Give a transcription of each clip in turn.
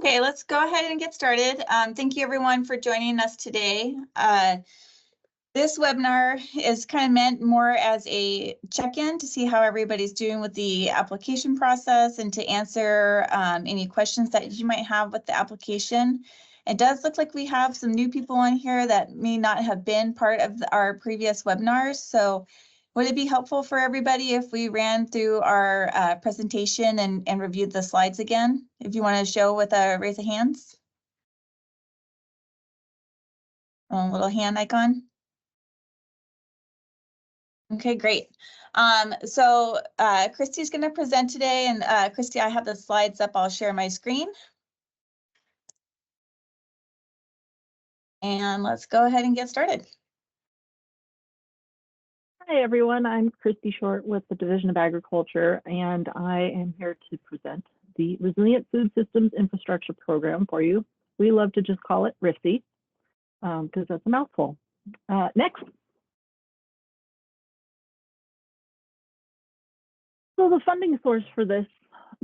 Okay, let's go ahead and get started. Thank you everyone for joining us today. This webinar is kind of meant more as a check-in to see how everybody's doing with the application process and to answer any questions that you might have with the application. It does look like we have some new people on here that may not have been part of our previous webinars. So would it be helpful for everybody if we ran through our presentation and reviewed the slides again? If you want to show with a raise of hands. A little hand icon. Okay, great. Christy's going to present today, and Christy, I have the slides up. I'll share my screen. And let's go ahead and get started. Hi, everyone. I'm Christy Short with the Division of Agriculture, and I am here to present the Resilient Food Systems Infrastructure Program for you. We love to just call it RFSI because that's a mouthful. Next. So the funding source for this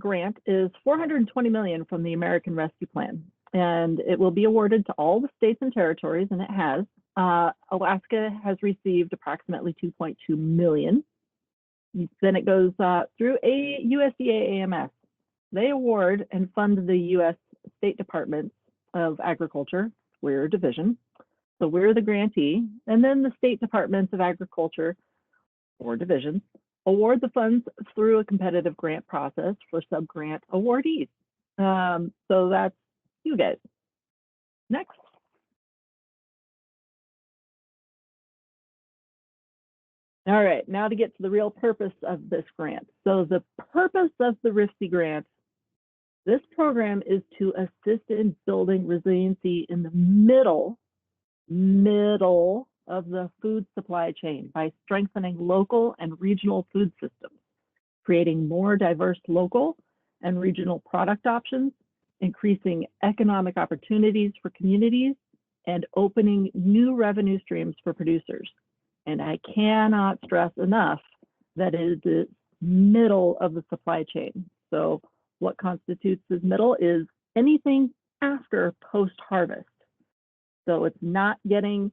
grant is $420 million from the American Rescue Plan, and it will be awarded to all the states and territories, and it has. Alaska has received approximately $2.2 million. Then it goes through USDA AMS. They award and fund the U.S. State Department of Agriculture. We're a division, so we're the grantee. And then the State Departments of Agriculture, or divisions, award the funds through a competitive grant process for sub-grant awardees. So that's you guys. Next. All right, now to get to the real purpose of this grant. So the purpose of the RFSI grant, this program is to assist in building resiliency in the middle of the food supply chain by strengthening local and regional food systems, creating more diverse local and regional product options, increasing economic opportunities for communities, and opening new revenue streams for producers. And I cannot stress enough that it is the middle of the supply chain. So what constitutes the middle is anything after post-harvest. So it's not getting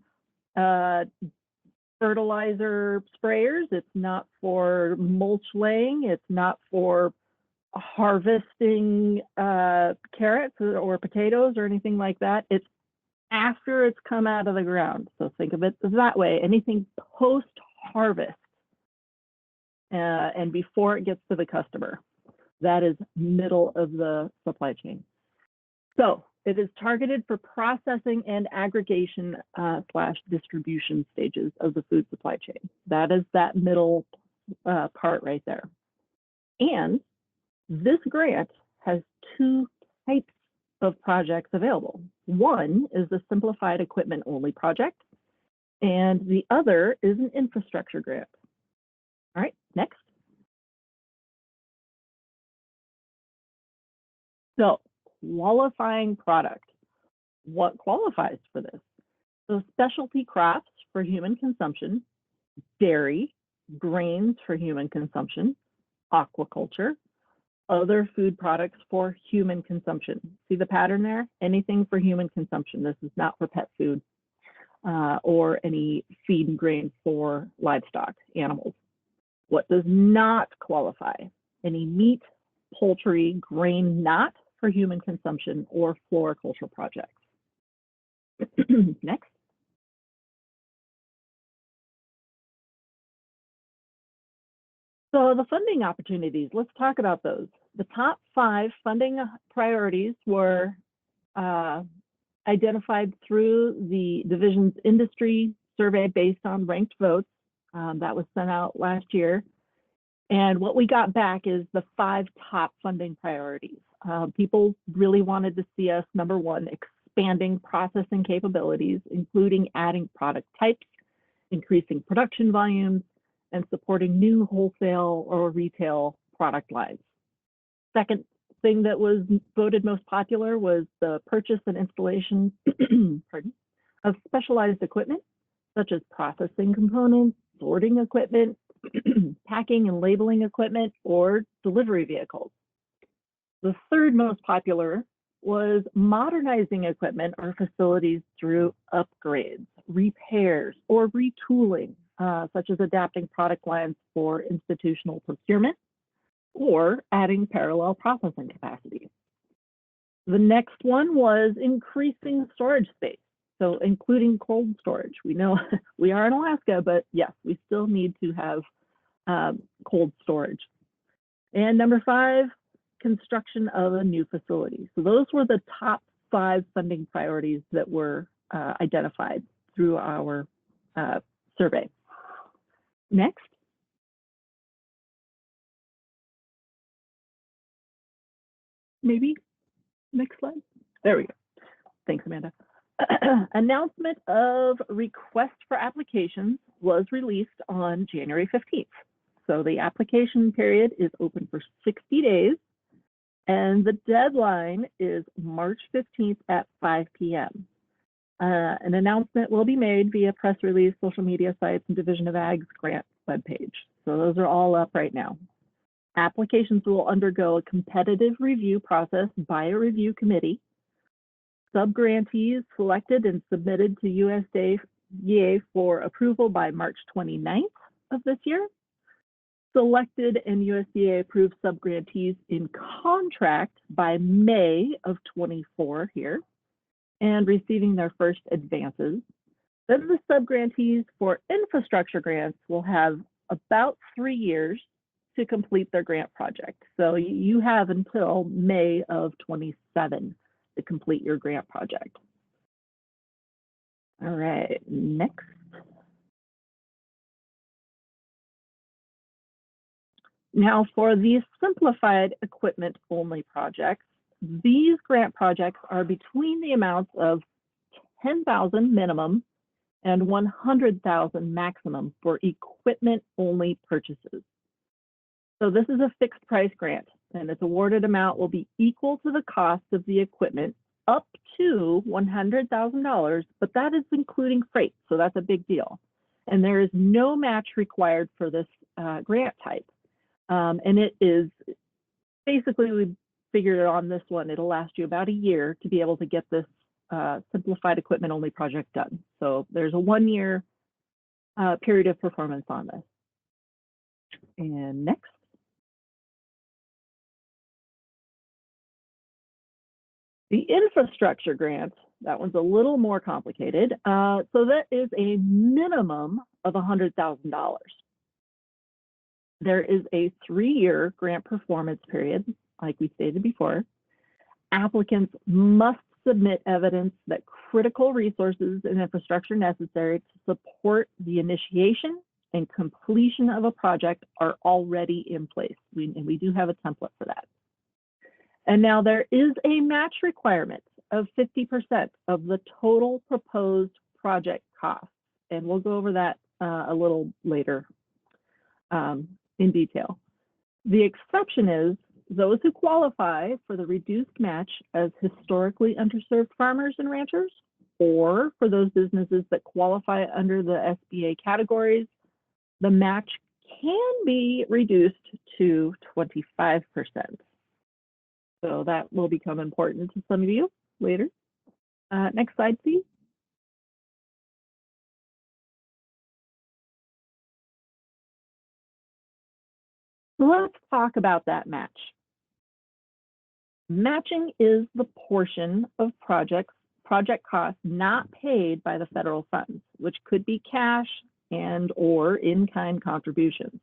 fertilizer sprayers. It's not for mulch laying. It's not for harvesting carrots or potatoes or anything like that. It's after it's come out of the ground. So think of it that way, anything post-harvest and before it gets to the customer. That is middle of the supply chain. So it is targeted for processing and aggregation / distribution stages of the food supply chain. That is that middle part right there. And this grant has two types of projects available. One is the Simplified Equipment Only project, and the other is an infrastructure grant. All right, next. So, qualifying product. What qualifies for this? So, specialty crops for human consumption, dairy, grains for human consumption, aquaculture, other food products for human consumption. See the pattern there? Anything for human consumption. This is not for pet food or any feed and grain for livestock, animals. What does not qualify? Any meat, poultry, grain not for human consumption or floriculture projects. Next. So the funding opportunities, let's talk about those. The top 5 funding priorities were identified through the division's industry survey based on ranked votes. That was sent out last year. And what we got back is the 5 top funding priorities. People really wanted to see us, number 1, expanding processing capabilities, including adding product types, increasing production volumes, and supporting new wholesale or retail product lines. Second thing that was voted most popular was the purchase and installation of specialized equipment, such as processing components, sorting equipment, packing and labeling equipment, or delivery vehicles. The third most popular was modernizing equipment or facilities through upgrades, repairs, or retooling, such as adapting product lines for institutional procurement or adding parallel processing capacity. The next one was increasing storage space, so including cold storage. We know we are in Alaska, but yes, we still need to have cold storage. And number 5, construction of a new facility. So those were the top 5 funding priorities that were identified through our survey. Next. Maybe next slide. There we go. Thanks, Amanda. Announcement of request for applications was released on January 15th. So the application period is open for 60 days, and the deadline is March 15th at 5 p.m. An announcement will be made via press release, social media sites, and Division of Ag's grant webpage. So those are all up right now. Applications will undergo a competitive review process by a review committee. Subgrantees selected and submitted to USDA for approval by March 29th of this year. Selected and USDA approved subgrantees in contract by May of 24 here, and receiving their first advances. Then the subgrantees for infrastructure grants will have about 3 years to complete their grant project. So you have until May of 27 to complete your grant project. All right, next. Now for these simplified equipment only projects, these grant projects are between the amounts of $10,000 minimum and $100,000 maximum for equipment only purchases. So this is a fixed price grant, and its awarded amount will be equal to the cost of the equipment up to $100,000, but that is including freight, so that's a big deal. And there is no match required for this grant type. And it is basically, we figured on this one, it'll last you about a year to be able to get this simplified equipment only project done. So there's a 1-year period of performance on this. And next. The infrastructure grant, that one's a little more complicated. So that is a minimum of $100,000. There is a 3-year grant performance period, like we stated before. Applicants must submit evidence that critical resources and infrastructure necessary to support the initiation and completion of a project are already in place. And we do have a template for that. And now there is a match requirement of 50% of the total proposed project cost. And we'll go over that a little later in detail. The exception is those who qualify for the reduced match as historically underserved farmers and ranchers, or for those businesses that qualify under the SBA categories, the match can be reduced to 25%. So that will become important to some of you later. Next slide, please. So let's talk about that match. Matching is the portion of project costs not paid by the federal funds, which could be cash and or in-kind contributions.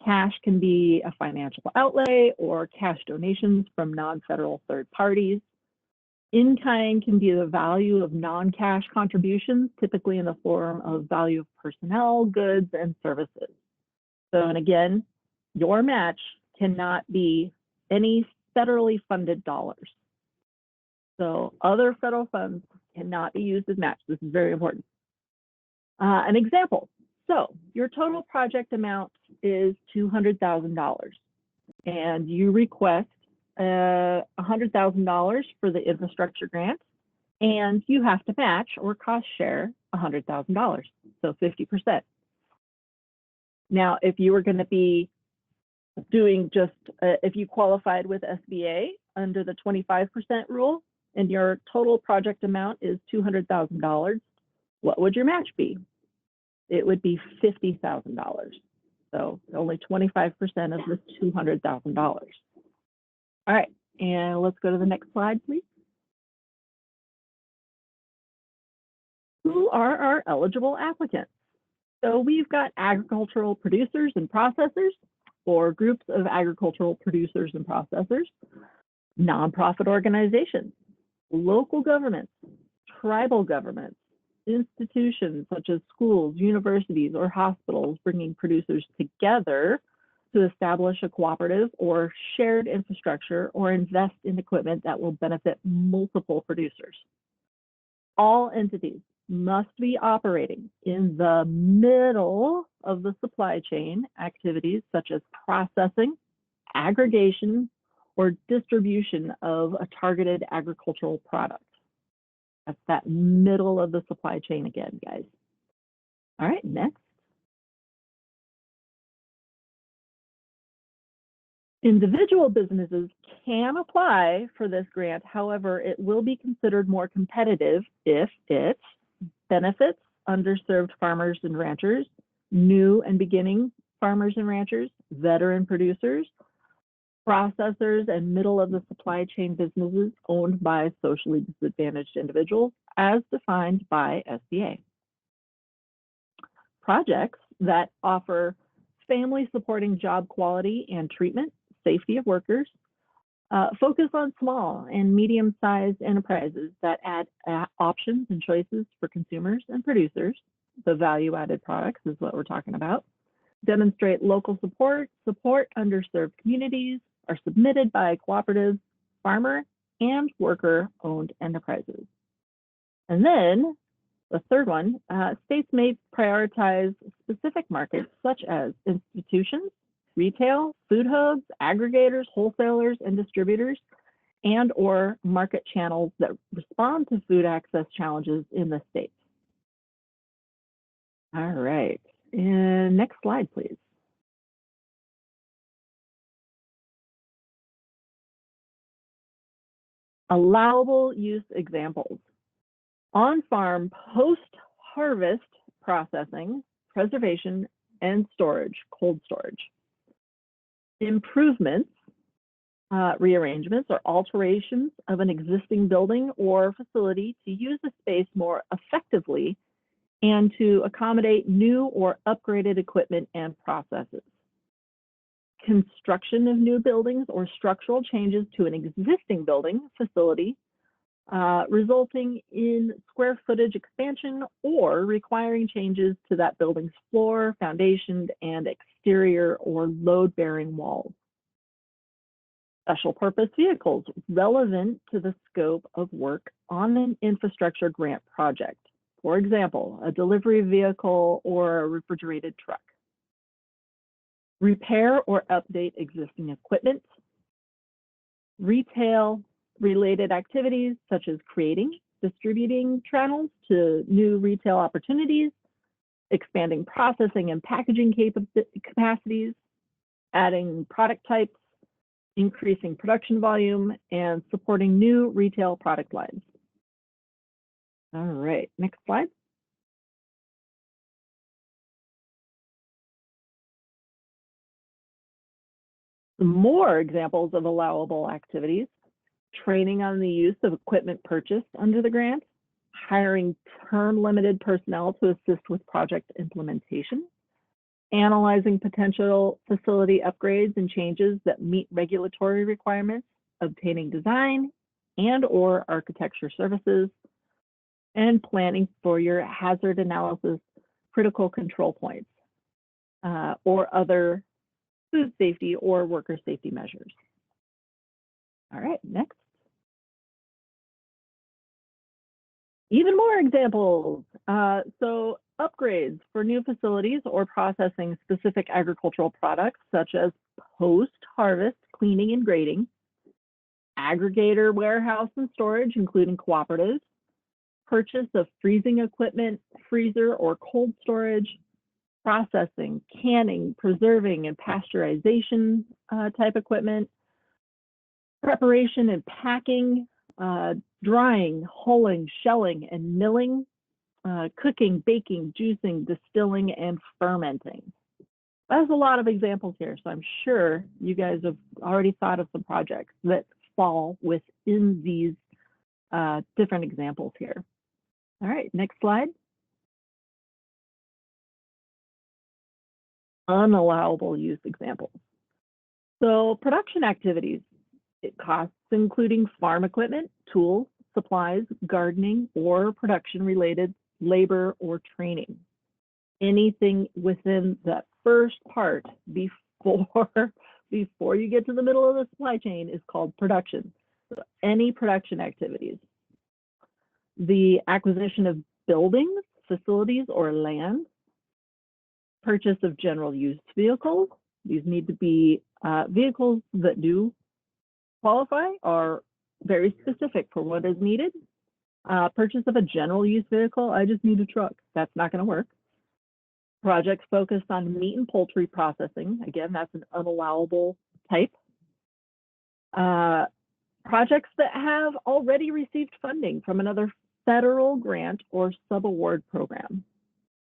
Cash can be a financial outlay or cash donations from non-federal third parties. In-kind can be the value of non-cash contributions, typically in the form of value of personnel, goods, and services. So, and again, your match cannot be any federally funded dollars. So other federal funds cannot be used as match. This is very important. An example. So your total project amount is $200,000, and you request $100,000 for the infrastructure grant, and you have to match or cost share $100,000, so 50%. Now, if you were going to be doing just, if you qualified with SBA under the 25% rule and your total project amount is $200,000, what would your match be? It would be $50,000. So only 25% of the $200,000. All right, and let's go to the next slide, please. Who are our eligible applicants? So we've got agricultural producers and processors, or groups of agricultural producers and processors, nonprofit organizations, local governments, tribal governments, institutions such as schools, universities, or hospitals, bringing producers together to establish a cooperative or shared infrastructure or invest in equipment that will benefit multiple producers. All entities must be operating in the middle of the supply chain activities such as processing, aggregation, or distribution of a targeted agricultural product. That's that middle of the supply chain again, guys. All right, next. Individual businesses can apply for this grant. However, it will be considered more competitive if it benefits underserved farmers and ranchers, new and beginning farmers and ranchers, veteran producers, processors, and middle of the supply chain businesses owned by socially disadvantaged individuals as defined by SBA. Projects that offer family supporting job quality and treatment, safety of workers, focus on small and medium-sized enterprises that add options and choices for consumers and producers. The value-added products is what we're talking about. Demonstrate local support underserved communities, are submitted by cooperative, farmer, and worker-owned enterprises. And then the third one, states may prioritize specific markets such as institutions, retail, food hubs, aggregators, wholesalers, and distributors, and or market channels that respond to food access challenges in the state. All right, and next slide, please. Allowable use examples. On-farm post-harvest processing, preservation, and storage, cold storage. Improvements, rearrangements, or alterations of an existing building or facility to use the space more effectively and to accommodate new or upgraded equipment and processes. Construction of new buildings or structural changes to an existing building facility, resulting in square footage expansion or requiring changes to that building's floor, foundation, and exterior or load-bearing walls. Special purpose vehicles relevant to the scope of work on an infrastructure grant project. For example, a delivery vehicle or a refrigerated truck. Repair or update existing equipment. Retail related activities such as creating, distributing channels to new retail opportunities, expanding processing and packaging capacities, adding product types, increasing production volume, and supporting new retail product lines. All right, next slide. Some more examples of allowable activities: training on the use of equipment purchased under the grant, hiring term-limited personnel to assist with project implementation, analyzing potential facility upgrades and changes that meet regulatory requirements, obtaining design and or architecture services, and planning for your hazard analysis critical control points or other food safety or worker safety measures. All right, next. Even more examples. So upgrades for new facilities or processing specific agricultural products such as post-harvest cleaning and grading, aggregator warehouse and storage, including cooperatives, purchase of freezing equipment, freezer or cold storage, processing, canning, preserving, and pasteurization type equipment, preparation and packing, drying, hulling, shelling, and milling, cooking, baking, juicing, distilling, and fermenting. There's a lot of examples here, so I'm sure you guys have already thought of some projects that fall within these different examples here. All right, next slide. Unallowable use examples. So production activities, costs including farm equipment, tools, supplies, gardening, or production-related labor or training. Anything within that first part before you get to the middle of the supply chain is called production. So any production activities. The acquisition of buildings, facilities, or land. Purchase of general use vehicles. These need to be vehicles that do qualify, are very specific for what is needed. Purchase of a general use vehicle, I just need a truck. That's not going to work. Projects focused on meat and poultry processing. Again, that's an unallowable type. Projects that have already received funding from another federal grant or subaward program.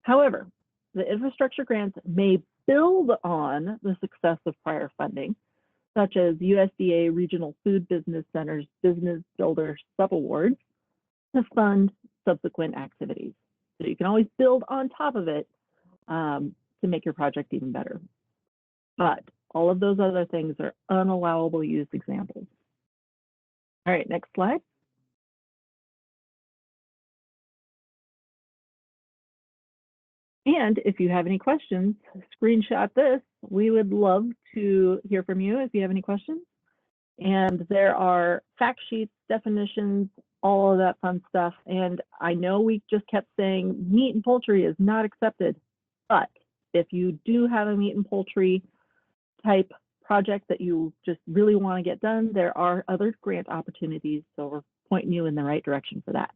However, the infrastructure grants may build on the success of prior funding, such as USDA Regional Food Business Centers Business Builder Subawards, to fund subsequent activities. So you can always build on top of it to make your project even better. But all of those other things are unallowable use examples. All right, next slide. And if you have any questions, screenshot this. We would love to hear from you if you have any questions. And there are fact sheets, definitions, all of that fun stuff. And I know we just kept saying meat and poultry is not accepted, but if you do have a meat and poultry type project that you just really want to get done, there are other grant opportunities. So we're pointing you in the right direction for that.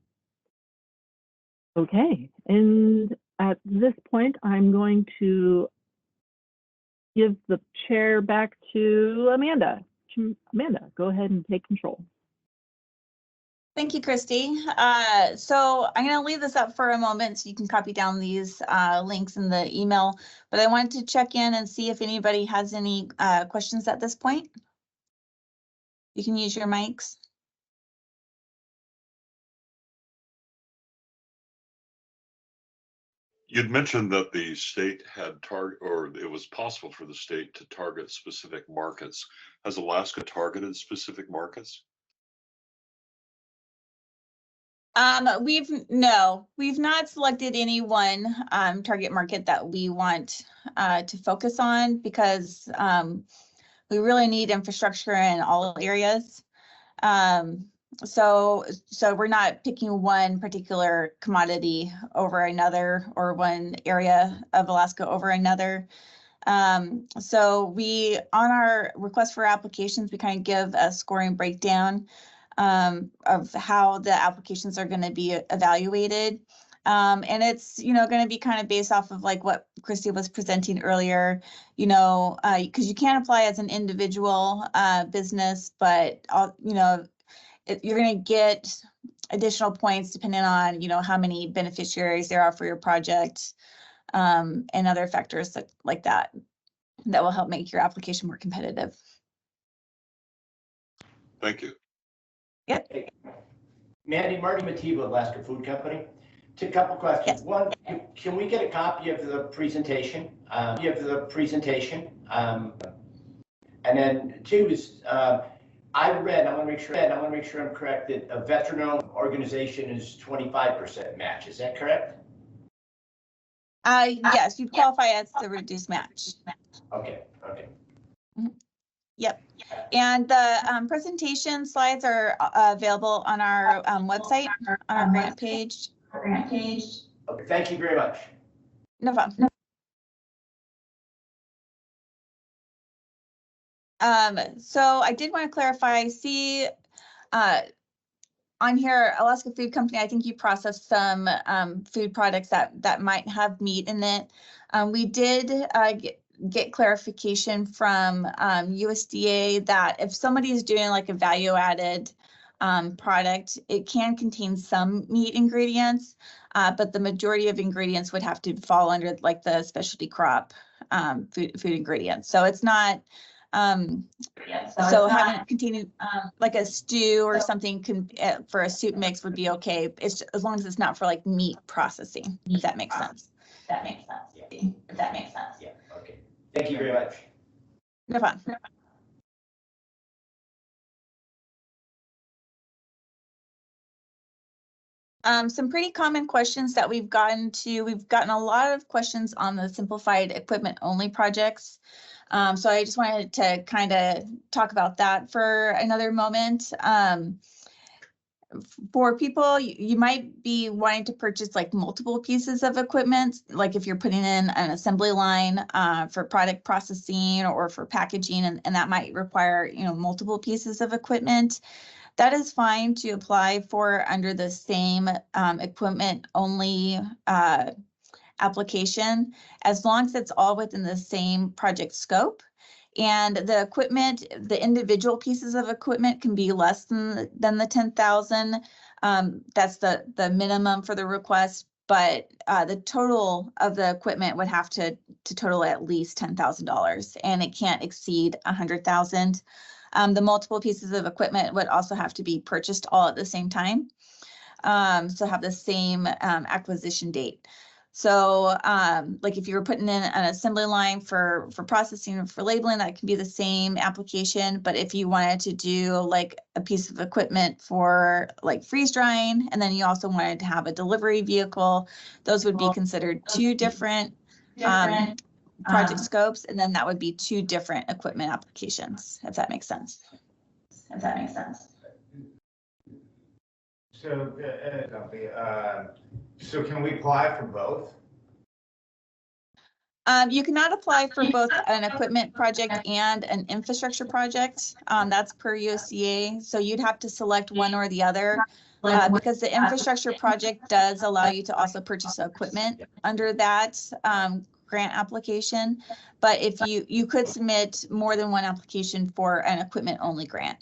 Okay, and at this point, I'm going to give the chair back to Amanda. Amanda, go ahead and take control. Thank you, Christy. So I'm going to leave this up for a moment so you can copy down these links in the email, but I wanted to check in and see if anybody has any questions at this point. You can use your mics. You'd mentioned that the state had or it was possible for the state to target specific markets. Has Alaska targeted specific markets? We've not selected any one target market that we want to focus on, because we really need infrastructure in all areas. So we're not picking one particular commodity over another, or one area of Alaska over another. So on our request for applications, we kind of give a scoring breakdown of how the applications are going to be evaluated. And it's, going to be kind of based off of like what Christy was presenting earlier, because you can't apply as an individual business, but, you're going to get additional points depending on, how many beneficiaries there are for your project, and other factors like that will help make your application more competitive. Thank you. Yep. Hey, Mandy, Marty Matiba, Alaska Food Company. A couple questions. Yes. One, can we get a copy of the presentation? And then two is, I want to make sure I'm correct, that a veteran-owned organization is 25% match. Is that correct? Yes, you qualify as the reduced match. Okay. Yep. And the presentation slides are available on our website, on our grant page. Okay, thank you very much. No problem. So I did want to clarify, on here, Alaska Food Company, I think you processed some food products that might have meat in it. We did get clarification from USDA that if somebody is doing like a value added product, it can contain some meat ingredients, but the majority of ingredients would have to fall under like the specialty crop food ingredients. So it's not so having it containing like a stew or something for a soup mix would be okay. It's as long as it's not for like meat processing, if that makes sense. Yeah. Okay. Thank you very much. No problem. Some pretty common questions that we've gotten a lot of questions on the simplified equipment only projects. So I just wanted to kind of talk about that for another moment. For people, you might be wanting to purchase like multiple pieces of equipment, like if you're putting in an assembly line for product processing or for packaging, and that might require, you know, multiple pieces of equipment. That is fine to apply for under the same equipment only application, as long as it's all within the same project scope. And the equipment, the individual pieces of equipment can be less than the 10,000. That's the minimum for the request, but the total of the equipment would have to total at least $10,000, and it can't exceed 100,000. The multiple pieces of equipment would also have to be purchased all at the same time. So have the same acquisition date. So like if you were putting in an assembly line for processing or for labeling, that can be the same application. But if you wanted to do like a piece of equipment for like freeze drying, and then you also wanted to have a delivery vehicle, those would be considered two different project scopes, and then that would be two different equipment applications, if that makes sense. So, so can we apply for both? You cannot apply for both an equipment project and an infrastructure project. That's per USDA. So you'd have to select one or the other because the infrastructure project does allow you to also purchase equipment under that grant application. But if you could submit more than one application for an equipment only grant.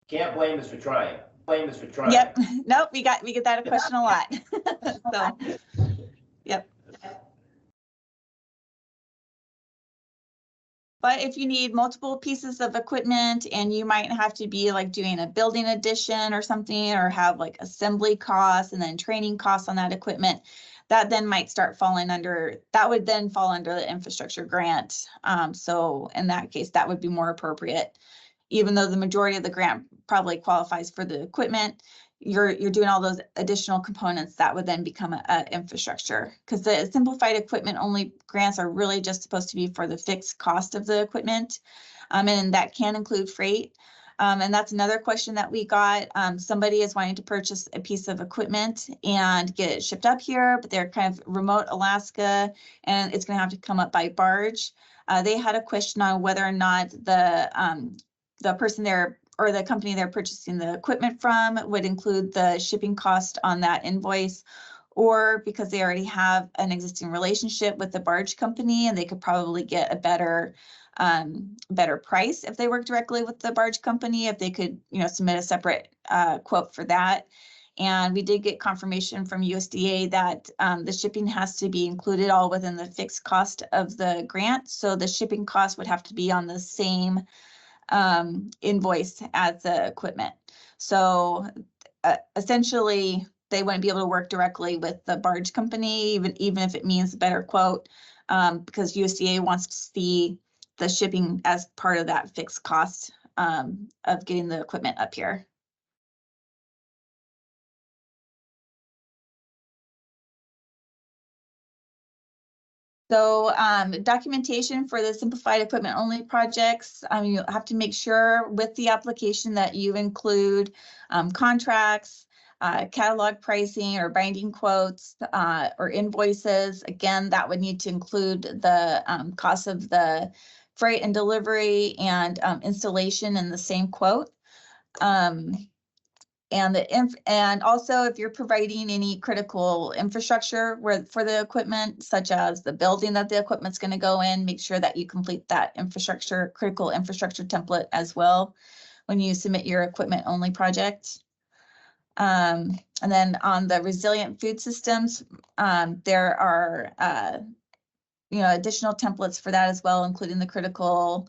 Can't blame us for trying. Yep. Nope. We get that question a lot. So, yep. But if you need multiple pieces of equipment and you might have to be like doing a building addition or something, or have like assembly costs and then training costs on that equipment, that then might start falling under, that would then fall under the infrastructure grant. So in that case, that would be more appropriate. Even though the majority of the grant probably qualifies for the equipment, you're doing all those additional components that would then become a infrastructure, because the simplified equipment only grants are really just supposed to be for the fixed cost of the equipment. And that can include freight. And that's another question that we got. Somebody is wanting to purchase a piece of equipment and get it shipped up here, but they're kind of remote Alaska, and it's going to have to come up by barge. They had a question on whether or not the person there or the company they're purchasing the equipment from would include the shipping cost on that invoice, or because they already have an existing relationship with the barge company and they could probably get a better price if they work directly with the barge company, if they could, you know, submit a separate quote for that. And we did get confirmation from USDA that the shipping has to be included all within the fixed cost of the grant. So the shipping cost would have to be on the same invoice as the equipment. So essentially, they wouldn't be able to work directly with the barge company, even if it means a better quote, because USDA wants to see the shipping as part of that fixed cost of getting the equipment up here. So documentation for the simplified equipment only projects, you have to make sure with the application that you include contracts, catalog pricing or binding quotes or invoices. Again, that would need to include the cost of the freight and delivery and installation in the same quote. and also if you're providing any critical infrastructure for the equipment, such as the building that the equipment's going to go in, make sure that you complete that critical infrastructure template as well when you submit your equipment only project. And then on the resilient food systems, there are additional templates for that as well, including the critical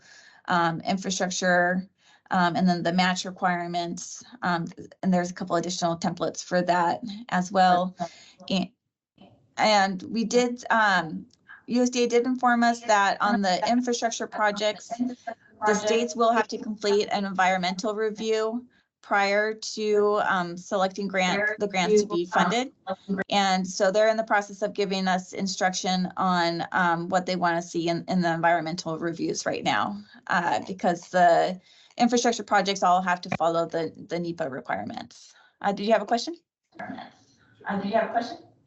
infrastructure, and then the match requirements. And there's a couple additional templates for that as well. And we did, USDA did inform us that on the infrastructure projects, the states will have to complete an environmental review prior to selecting the grants to be funded. And so they're in the process of giving us instruction on what they want to see in the environmental reviews right now, because the infrastructure projects all have to follow the NEPA requirements. Did you have a question?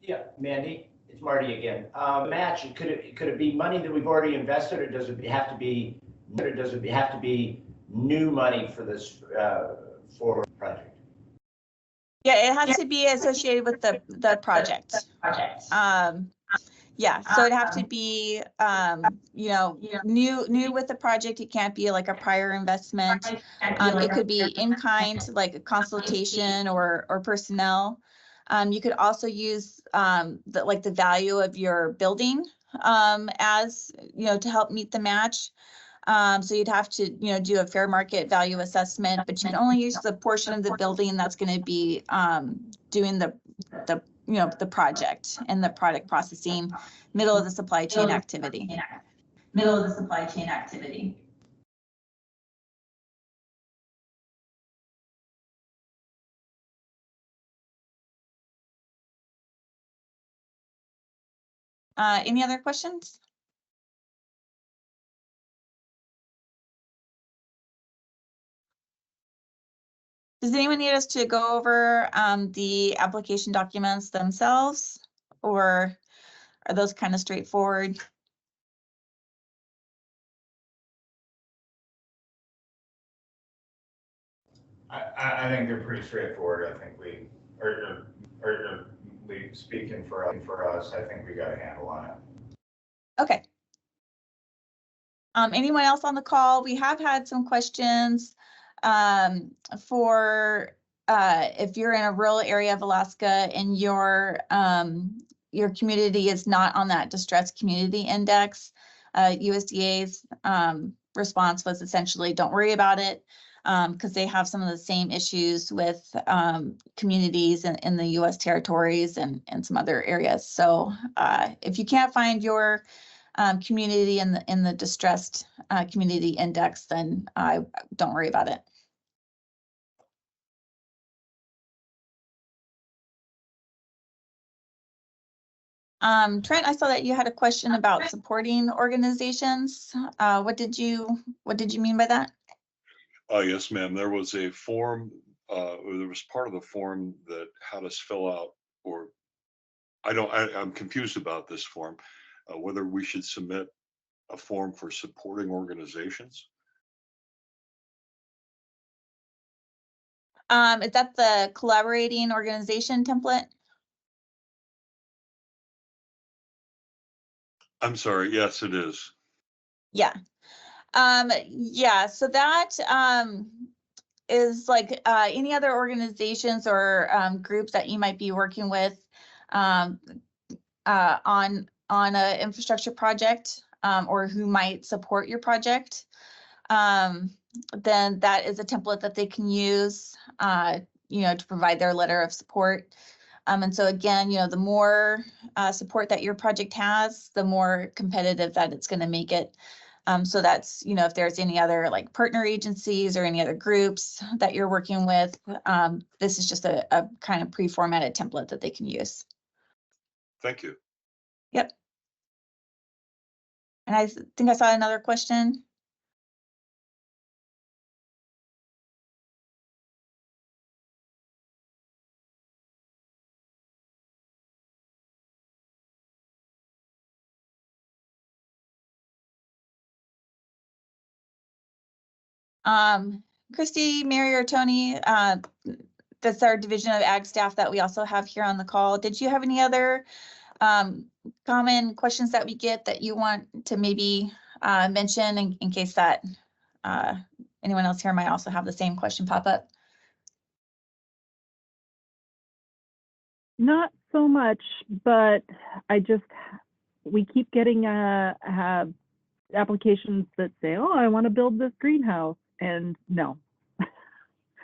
Yeah, Mandy, it's Marty again. Match, could it be money that we've already invested, or does it have to be new money for this for project? Yeah, it has to be associated with the project. Yeah, so it'd have to be, new with the project. It can't be like a prior investment. It could be in kind, like a consultation or personnel. You could also use the value of your building as, to help meet the match. So you'd have to, do a fair market value assessment, but you can only use the portion of the building that's going to be doing the project and the product processing, middle of the supply chain activity. Any other questions? Does anyone need us to go over the application documents themselves, or are those kind of straightforward? I think they're pretty straightforward. I think speaking for us, I think we got a handle on it. Okay. Anyone else on the call? We have had some questions for if you're in a rural area of Alaska and your community is not on that distressed community index. USDA's response was essentially, don't worry about it, because they have some of the same issues with communities in the US territories and some other areas. So if you can't find your community in the distressed community index, then don't worry about it. Trent, I saw that you had a question about supporting organizations. What did you mean by that? Yes, ma'am. There was a form, or there was part of the form that had us fill out, or I'm confused about this form, whether we should submit a form for supporting organizations. Is that the collaborating organization template? I'm sorry. Yes, it is. Yeah. Yeah, so that is like any other organizations or groups that you might be working with on a infrastructure project, or who might support your project. Then that is a template that they can use, to provide their letter of support. And so again, the more support that your project has, the more competitive that it's going to make it. So that's, if there's any other like partner agencies or any other groups that you're working with, this is just a kind of pre-formatted template that they can use. Thank you. Yep. And I think I saw another question. Christy, Mary, or Tony, that's our Division of Ag staff that we also have here on the call. Did you have any other common questions that we get that you want to maybe mention in case that anyone else here might also have the same question pop up? Not so much, but we keep getting applications that say, oh, I want to build this greenhouse. And no,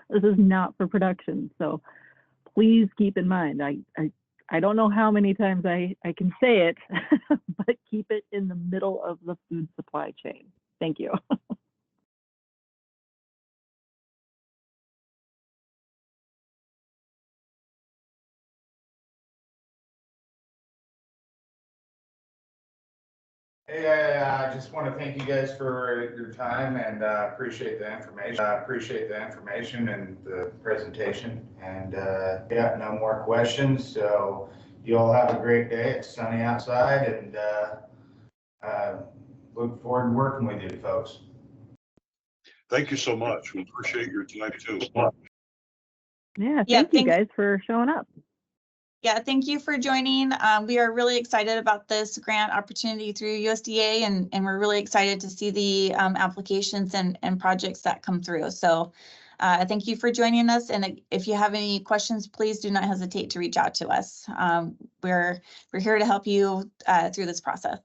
this is not for production. So please keep in mind, I don't know how many times I can say it, but keep it in the middle of the food supply chain. Thank you. Hey, I just want to thank you guys for your time and appreciate the information. And the presentation. And yeah, no more questions. So you all have a great day. It's sunny outside, and look forward to working with you folks. Thank you so much. We appreciate your time too. Yeah, Yeah, thank you guys for showing up. Yeah, thank you for joining. We are really excited about this grant opportunity through USDA, and we're really excited to see the applications and projects that come through. So thank you for joining us. And if you have any questions, please do not hesitate to reach out to us. We're here to help you through this process.